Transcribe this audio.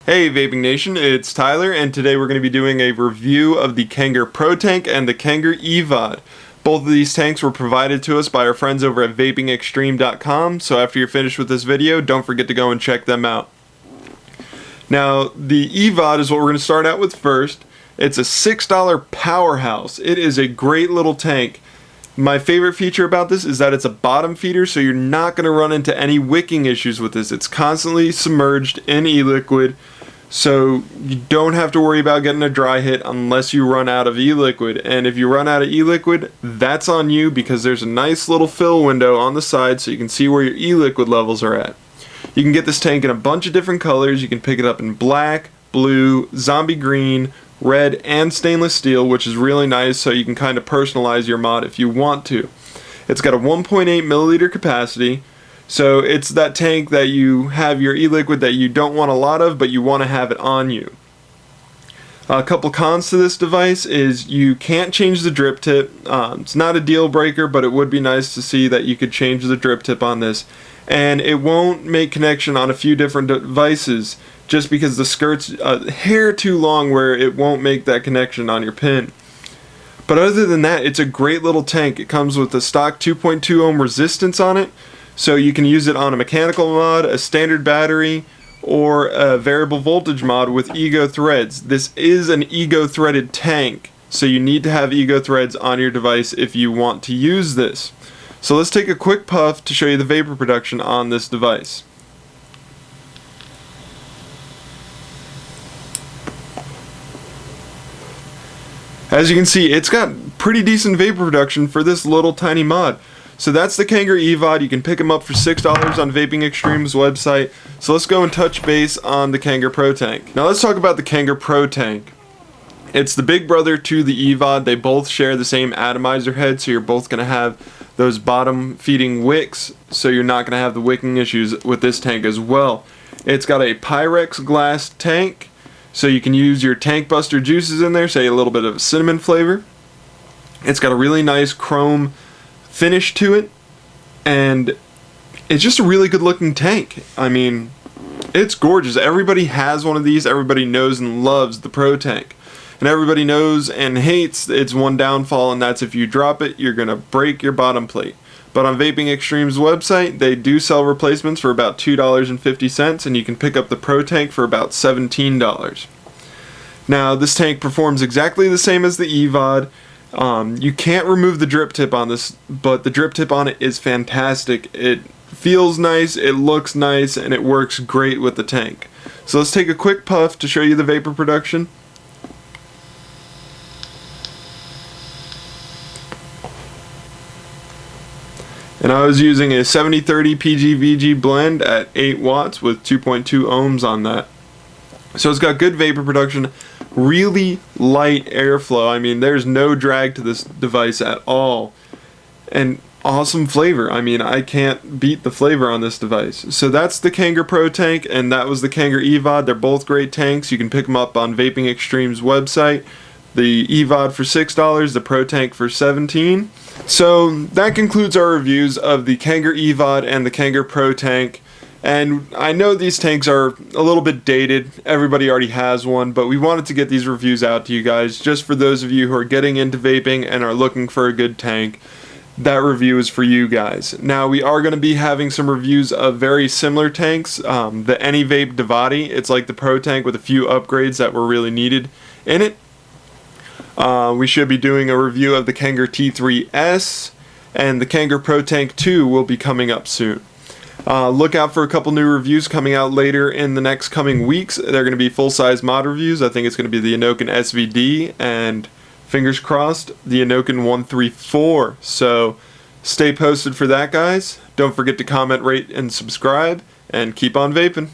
Hey Vaping Nation, it's Tyler, and today we're going to be doing a review of the Kanger Protank and the Kanger EVOD. Both of these tanks were provided to us by our friends over at VapingExtreme.com, so after you're finished with this video, don't forget to go and check them out. Now, the EVOD is what we're going to start out with first. It's a $6 powerhouse. It is a great little tank. My favorite feature about this is that it's a bottom feeder, so you're not going to run into any wicking issues with this. It's constantly submerged in e-liquid, so you don't have to worry about getting a dry hit unless you run out of e-liquid. And if you run out of e-liquid, that's on you, because there's a nice little fill window on the side so you can see where your e-liquid levels are at. You can get this tank in a bunch of different colors. You can pick it up in black, blue, zombie green, red, and stainless steel, which is really nice, so you can kind of personalize your mod if you want to. It's got a 1.8 milliliter capacity, so it's that tank that you have your e-liquid that you don't want a lot of, but you want to have it on you. A couple cons to this device is you can't change the drip tip. It's not a deal breaker, but it would be nice to see that you could change the drip tip on this. And it won't make connection on a few different devices, just because the skirt's a hair too long where it won't make that connection on your pin. But other than that, it's a great little tank. It comes with a stock 2.2 ohm resistance on it, so you can use it on a mechanical mod, a standard battery, or a variable voltage mod with ego threads. This is an ego threaded tank, so you need to have ego threads on your device if you want to use this. So let's take a quick puff to show you the vapor production on this device. As you can see, it's got pretty decent vapor production for this little tiny mod. So that's the Kanger EVOD. You can pick them up for $6 on Vaping Extreme's website. So let's go and touch base on the Kanger Protank. Now let's talk about the Kanger Protank. It's the big brother to the EVOD. They both share the same atomizer head, so you're both going to have those bottom feeding wicks, so you're not going to have the wicking issues with this tank as well. It's got a Pyrex glass tank, so you can use your tank buster juices in there, say a little bit of a cinnamon flavor. It's got a really nice chrome finish to it, and it's just a really good looking tank. I mean, it's gorgeous. Everybody has one of these. Everybody knows and loves the Protank. And everybody knows and hates its one downfall, and that's if you drop it, you're going to break your bottom plate. But on Vaping Extreme's website, they do sell replacements for about $2.50, and you can pick up the Protank for about $17. Now, this tank performs exactly the same as the EVOD. You can't remove the drip tip on this, but the drip tip on it is fantastic. It feels nice, it looks nice, and it works great with the tank. So let's take a quick puff to show you the vapor production. And I was using a 7030 PG-VG blend at 8 watts with 2.2 ohms on that. So it's got good vapor production, really light airflow. I mean, there's no drag to this device at all. And awesome flavor. I mean, I can't beat the flavor on this device. So that's the Kanger Protank, and that was the Kanger EVOD. They're both great tanks. You can pick them up on Vaping Extreme's website. The EVOD for $6, the Protank for $17. So that concludes our reviews of the Kanger EVOD and the Kanger Protank. And I know these tanks are a little bit dated. Everybody already has one, but we wanted to get these reviews out to you guys just for those of you who are getting into vaping and are looking for a good tank. That review is for you guys. Now, we are going to be having some reviews of very similar tanks. The AnyVape Devati, it's like the Protank with a few upgrades that were really needed in it. We should be doing a review of the Kanger T3S, and the Kanger Protank 2 will be coming up soon. Look out for a couple new reviews coming out later in the next coming weeks. They're going to be full-size mod reviews. I think it's going to be the Inokin SVD, and fingers crossed, the Inokin 134. So stay posted for that, guys. Don't forget to comment, rate, and subscribe, and keep on vaping.